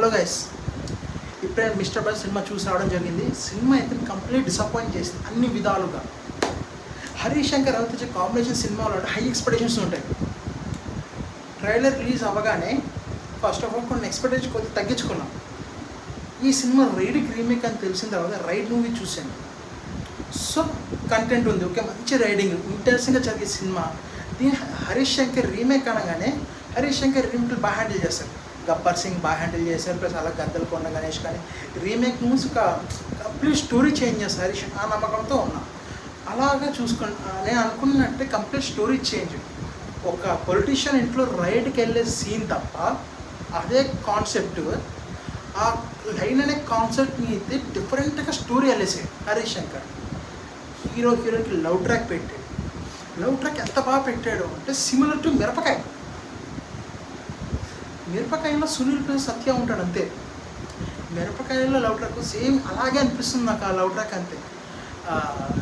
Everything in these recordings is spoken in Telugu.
హలో గైస్, ఇప్పుడే మిస్టర్ బస్ సినిమా చూసి రావడం జరిగింది. సినిమా అయితే కంప్లీట్ డిసప్పాయింట్ చేసింది అన్ని విధాలుగా. హరీష్ శంకర్ రవితేజ కాంబినేషన్ సినిమాలో హై ఎక్స్పెక్టేషన్స్ ఉంటాయి. ట్రైలర్ రిలీజ్ అవ్వగానే ఫస్ట్ ఆఫ్ ఆల్ కొన్ని ఎక్స్పెక్టేషన్ కొద్దిగా తగ్గించుకున్నాం. ఈ సినిమా రైడ్కి రీమేక్ అని తెలిసిన తర్వాత రైడ్ మూవీ చూశాను. సో కంటెంట్ ఉంది, ఓకే, మంచి రైడింగ్, ఇంట్రెస్టింగ్గా జరిగే సినిమా. దీని హరీష్ శంకర్ రీమేక్ అనగానే హరీష్ శంకర్ రీమేక్లు బాగా హ్యాండిల్ చేస్తారు. గబ్బర్ సింగ్ బాగా హ్యాండిల్ చేశారు, ప్లస్ అలా గద్దలు కొండ గణేష్ కానీ remake movies complete story change చేస్తారు. హరీష్ ఆ నమ్మకంతో ఉన్నా. అలాగా నేను అనుకున్నట్టే కంప్లీట్ స్టోరీ చేంజ్. ఒక పొలిటీషియన్ ఇంట్లో రైడ్కి వెళ్ళే సీన్ తప్ప అదే కాన్సెప్ట్, ఆ లైన్ అనే కాన్సెప్ట్ని అయితే డిఫరెంట్గా స్టోరీ వెళ్ళేసాడు హరీష్ శంకర్. హీరోకి లవ్ ట్రాక్ పెట్టాడు. లవ్ ట్రాక్ ఎంత బాగా పెట్టాడు అంటే సిమిలర్ టు మిరపకాయలో సునీల్ ప్లస్ సత్య ఉంటాడు అంతే. మిరపకాయలో లవ్ ట్రాక్ సేమ్ అలాగే అనిపిస్తుంది నాకు ఆ లవ్ ట్రాక్ అంతే.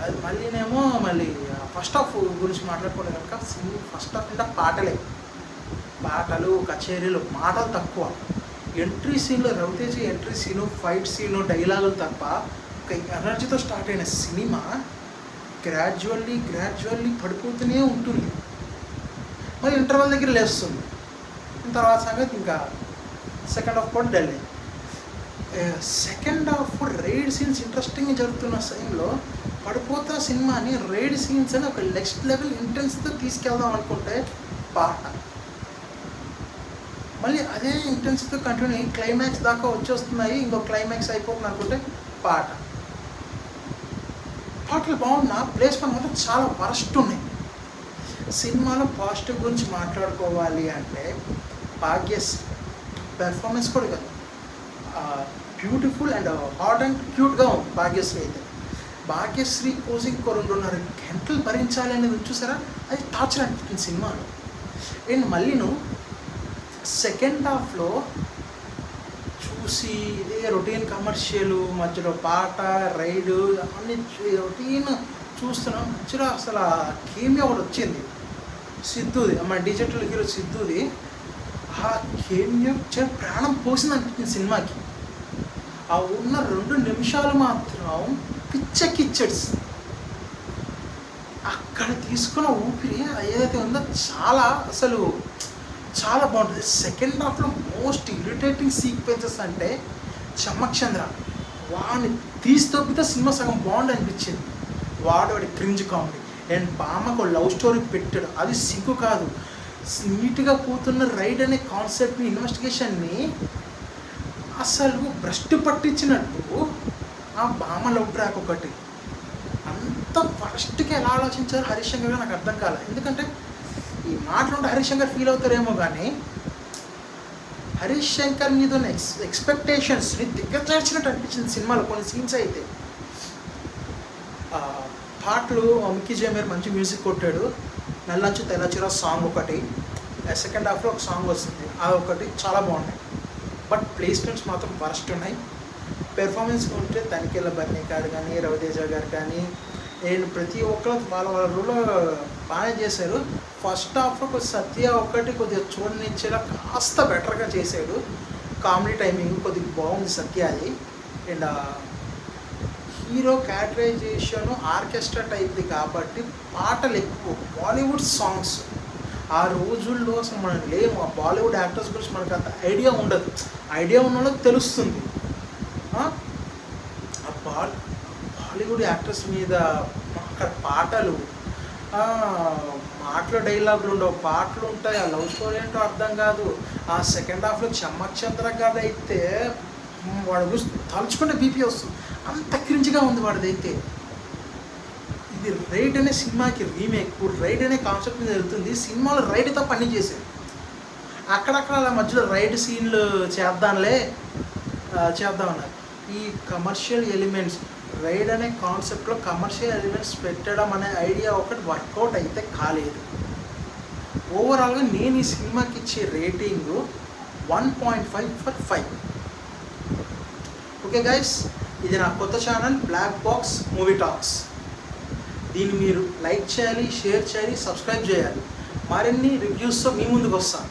అది మళ్ళీ ఫస్ట్ హాఫ్ గురించి మాట్లాడుకోవడం కనుక ఫస్ట్ హాఫ్ అంటే పాటలు కచేరీలు, మాటలు తక్కువ. ఎంట్రీ సీన్లో Ravi Teja entry scene, fight scene, డైలాగులు తప్ప ఒక ఎనర్జీతో స్టార్ట్ అయిన సినిమా గ్రాడ్యువల్లీ పడిపోతూనే ఉంటుంది. మళ్ళీ ఇంటర్వల్ దగ్గర లేస్తుంది. తర్వాత సంగతి ఇంకా సెకండ్ హాఫ్ కూడా dull. Second half raid scenes ఇంట్రెస్టింగ్గా జరుగుతున్న టైంలో పడిపోతున్న సినిమాని రైడ్ సీన్స్ అని ఒక నెక్స్ట్ లెవెల్ ఇంటెన్స్తో తీసుకెళ్దాం అనుకుంటే పాట మళ్ళీ అదే ఇంటెన్స్తో కంటిన్యూ క్లైమాక్స్ దాకా వచ్చేస్తున్నాయి, ఇంకో క్లైమాక్స్ అయిపోతుంది అనుకుంటే పాటలు బాగున్నా ప్లేస్మెంట్ మాత్రం చాలా వరస్ట్ ఉన్నాయి. సినిమాలో పాజిటివ్ గురించి మాట్లాడుకోవాలి అంటే భాగ్యశ్రీ పెర్ఫార్మెన్స్ కూడా కదా బ్యూటిఫుల్ అండ్ హాట్ అండ్ క్యూట్గా ఉంది. భాగ్యశ్రీ పోజింగ్ 2.5 గంటలు భరించాలి అనేది చూసారా, అది టార్చర్ అనిపించింది సినిమాలో. అండ్ మళ్ళీ సెకండ్ హాఫ్లో చూసి ఇదే రొటీన్ కమర్షియల్, మధ్యలో పాట రైడు అన్ని రొటీన్ చూస్తున్నాం. మధ్యలో అసలు కేమియా ఒకటి వచ్చింది సిద్ధుది, మన డిజిటల్ హీరో సిద్ధుది. ఆ కేమియా ప్రాణం పోసింది అనిపించింది సినిమాకి. ఆ ఉన్న 2 నిమిషాలు మాత్రం పిచ్చెక్కిచ్చాడు. అక్కడ తీసుకున్న ఊపిరి ఏదైతే ఉందో చాలా బాగుంటుంది. సెకండ్ హాఫ్లో మోస్ట్ ఇరిటేటింగ్ సీక్వెన్సెస్ అంటే చమ్మక్ చంద్ర వాడిని తప్పితే సినిమా సగం బాగుంది అనిపించింది. వాడి క్రింజ్ కామెడీ అండ్ బామ్మకు లవ్ స్టోరీ పెట్టాడు, అది సిగ్గు కాదు. నీట్గా పోతున్న రైడ్ అనే కాన్సెప్ట్ని, ఇన్వెస్టిగేషన్ని అసలు భ్రష్టు పట్టించినట్టు ఆ బామ్మ లవ్ ట్రాక్ ఒకటి అంత ఫస్ట్గా ఎలా ఆలోచించారు హరీష్ శంకర్ గారు నాకు అర్థం కాలేదు. ఎందుకంటే ఈ మాటలుంటే హరీష్ శంకర్ ఫీల్ అవుతారేమో కానీ హరీష్ శంకర్ మీద ఉన్న ఎక్స్పెక్టేషన్స్ని దిగ్గజార్చినట్టు అనిపించింది సినిమాలో కొన్ని సీన్స్ అయితే. పాటలు మిక్కీ జేమేర్ మంచి మ్యూజిక్ కొట్టాడు. నల్లంచు తెల్లచిరా సాంగ్ ఒకటి, సెకండ్ హాఫ్లో ఒక సాంగ్ వస్తుంది, అది ఒకటి చాలా బాగున్నాయి. బట్ ప్లేస్మెంట్స్ మాత్రం వరస్ట్ ఉన్నాయి. పెర్ఫార్మెన్స్ ఉంటే తనిఖీల బన్నీ గారు కానీ రవితేజ గారు కానీ ప్రతి ఒక్కరు వాళ్ళ రోల్లో బాగానే చేశారు. ఫస్ట్ హాఫ్లో కొద్దిగా సత్య ఒకటి కొద్దిగా చూడనిచ్చేలా కాస్త బెటర్గా చేశాడు. కామెడీ టైమింగ్ కొద్దిగా బాగుంది సత్యది. అండ్ హీరో క్యారెక్టరైజేషన్ ఆర్కెస్ట్రా టైప్ది కాబట్టి పాటలు ఎక్కువ. బాలీవుడ్ సాంగ్స్ ఆ రోజుల్లో అసలు మనం లేము. ఆ బాలీవుడ్ యాక్టర్స్ గురించి మనకు అంత ఐడియా ఉండదు. ఐడియా ఉన్న వాళ్ళకి తెలుస్తుంది. ఆ బాలీవుడ్ యాక్టర్స్ మీద అక్కడ పాటలు, మాటలు డైలాగులు ఉండవు, పాటలు ఉంటాయి. ఆ లవ్ స్టోరీ ఏంటో అర్థం కాదు. ఆ సెకండ్ హాఫ్లో చమ్మక్ చంద్ర గారు అయితే వాడు గురించి తలుచుకుంటే బీపీ వస్తుంది, అంత క్రింజ్గా ఉంది వాడిదైతే. ఇది రైడ్ అనే సినిమాకి రీమేక్, రైడ్ అనే కాన్సెప్ట్ మీద వెళ్తుంది. సినిమాలో రైడ్ తప్ప అన్నీ చేశారు. అక్కడక్కడ అలా మధ్యలో రైడ్ సీన్లు చేద్దామన్నారు. ఈ కమర్షియల్ ఎలిమెంట్స్, రైడ్ అనే కాన్సెప్ట్లో కమర్షియల్ ఎలిమెంట్స్ పెట్టడం అనే ఐడియా ఒకటి వర్కౌట్ అయితే కాలేదు. ఓవరాల్గా నేను ఈ సినిమాకి ఇచ్చే రేటింగ్ 1.5/5. ఓకే గైస్, ఇది నా కొత్త channel block box movie talks. దీన్ని మీరు లైక్ చేయాలి, షేర్ చేయాలి, సబ్స్క్రైబ్ చేయాలి. మరిన్ని రివ్యూస్తో మీ ముందుకు వస్తాను.